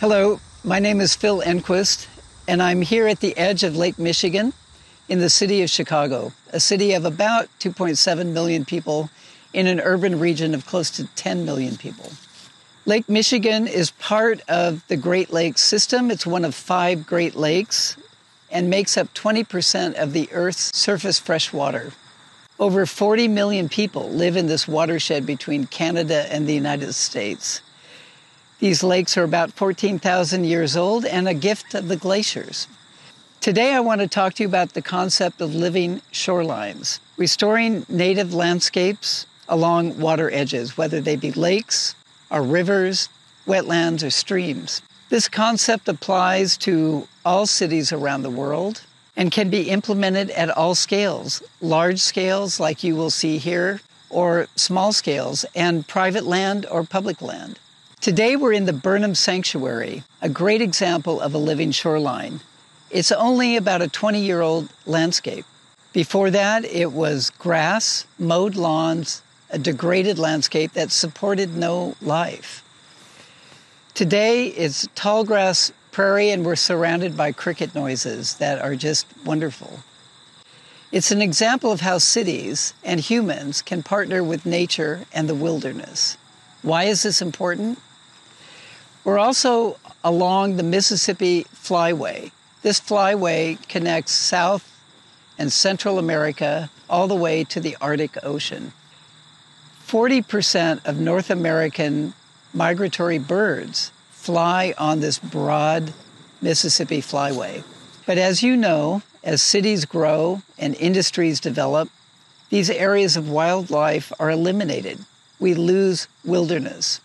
Hello, my name is Phil Enquist, and I'm here at the edge of Lake Michigan in the city of Chicago, a city of about 2.7 million people in an urban region of close to 10 million people. Lake Michigan is part of the Great Lakes system. It's one of 5 Great Lakes and makes up 20% of the Earth's surface fresh water. Over 40 million people live in this watershed between Canada and the United States. These lakes are about 14,000 years old and a gift of the glaciers. Today I want to talk to you about the concept of living shorelines, restoring native landscapes along water edges, whether they be lakes or rivers, wetlands, or streams. This concept applies to all cities around the world and can be implemented at all scales, large scales like you will see here, or small scales, and private land or public land. Today we're in the Burnham Sanctuary, a great example of a living shoreline. It's only about a 20-year-old landscape. Before that, it was grass, mowed lawns, a degraded landscape that supported no life. Today, it's tall grass prairie, and we're surrounded by cricket noises that are just wonderful. It's an example of how cities and humans can partner with nature and the wilderness. Why is this important? We're also along the Mississippi Flyway. This flyway connects South and Central America all the way to the Arctic Ocean. 40% of North American migratory birds fly on this broad Mississippi Flyway. But as you know, as cities grow and industries develop, these areas of wildlife are eliminated. We lose wilderness.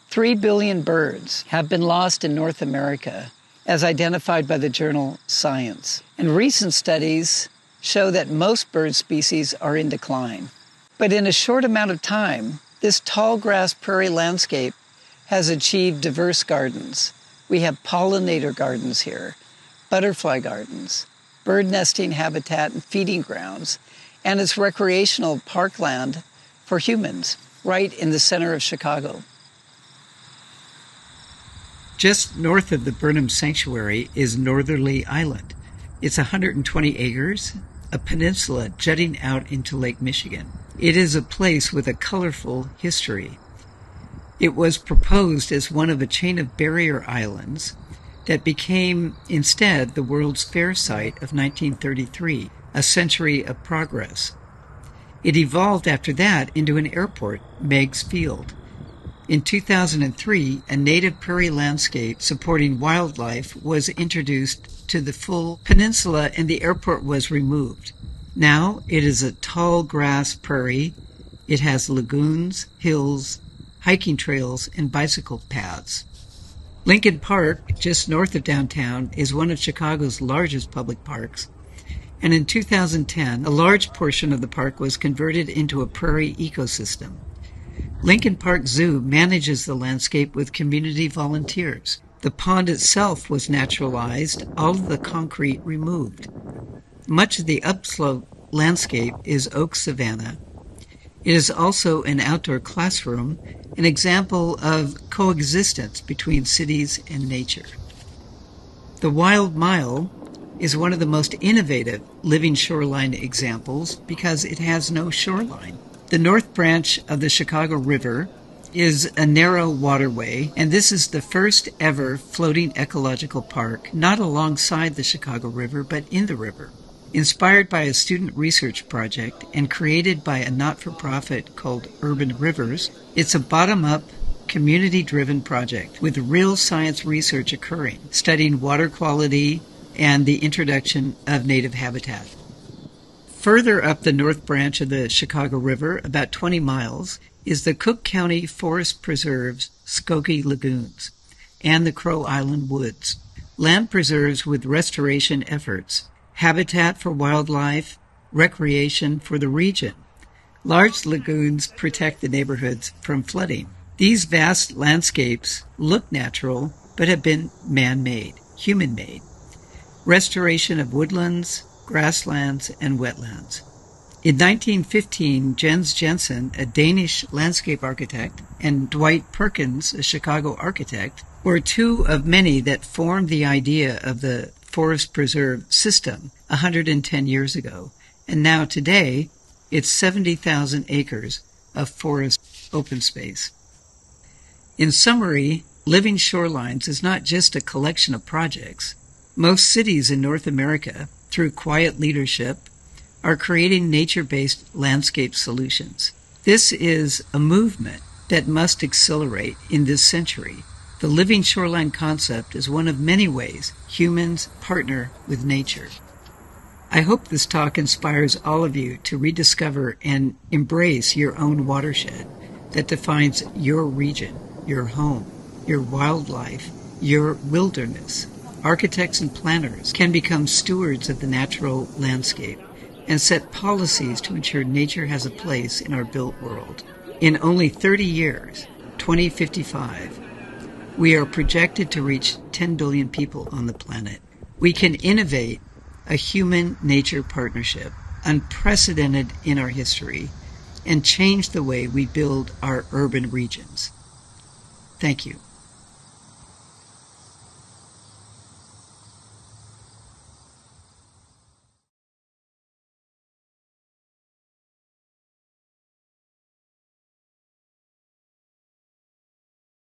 3 billion birds have been lost in North America, as identified by the journal Science. And recent studies show that most bird species are in decline. But in a short amount of time, this tall grass prairie landscape has achieved diverse gardens. We have pollinator gardens here, butterfly gardens, bird nesting habitat and feeding grounds, and it's recreational parkland for humans right in the center of Chicago. Just north of the Burnham Sanctuary is Northerly Island. It's 120 acres, a peninsula jutting out into Lake Michigan. It is a place with a colorful history. It was proposed as one of a chain of barrier islands that became instead the World's Fair site of 1933, a century of progress. It evolved after that into an airport, Meigs Field. In 2003, a native prairie landscape supporting wildlife was introduced to the full peninsula and the airport was removed. Now it is a tall grass prairie. It has lagoons, hills, hiking trails, and bicycle paths. Lincoln Park, just north of downtown, is one of Chicago's largest public parks. And in 2010, a large portion of the park was converted into a prairie ecosystem. Lincoln Park Zoo manages the landscape with community volunteers. The pond itself was naturalized, all of the concrete removed. Much of the upslope landscape is oak savanna. It is also an outdoor classroom, an example of coexistence between cities and nature. The Wild Mile is one of the most innovative living shoreline examples because it has no shoreline. The North Branch of the Chicago River is a narrow waterway, and this is the first ever floating ecological park, not alongside the Chicago River, but in the river. Inspired by a student research project and created by a not-for-profit called Urban Rivers, it's a bottom-up, community-driven project with real science research occurring, studying water quality and the introduction of native habitat. Further up the North Branch of the Chicago River, about 20 miles, is the Cook County Forest Preserve's Skokie Lagoons and the Crow Island Woods. Land preserves with restoration efforts, habitat for wildlife, recreation for the region. Large lagoons protect the neighborhoods from flooding. These vast landscapes look natural, but have been man-made, human-made. Restoration of woodlands, grasslands, and wetlands. In 1915, Jens Jensen, a Danish landscape architect, and Dwight Perkins, a Chicago architect, were two of many that formed the idea of the forest preserve system 110 years ago. And now today, it's 70,000 acres of forest open space. In summary, Living Shorelines is not just a collection of projects. Most cities in North America, through quiet leadership, are creating nature-based landscape solutions. This is a movement that must accelerate in this century. The living shoreline concept is one of many ways humans partner with nature. I hope this talk inspires all of you to rediscover and embrace your own watershed that defines your region, your home, your wildlife, your wilderness. Architects and planners can become stewards of the natural landscape and set policies to ensure nature has a place in our built world. In only 30 years, 2055, we are projected to reach 10 billion people on the planet. We can innovate a human-nature partnership, unprecedented in our history, and change the way we build our urban regions. Thank you.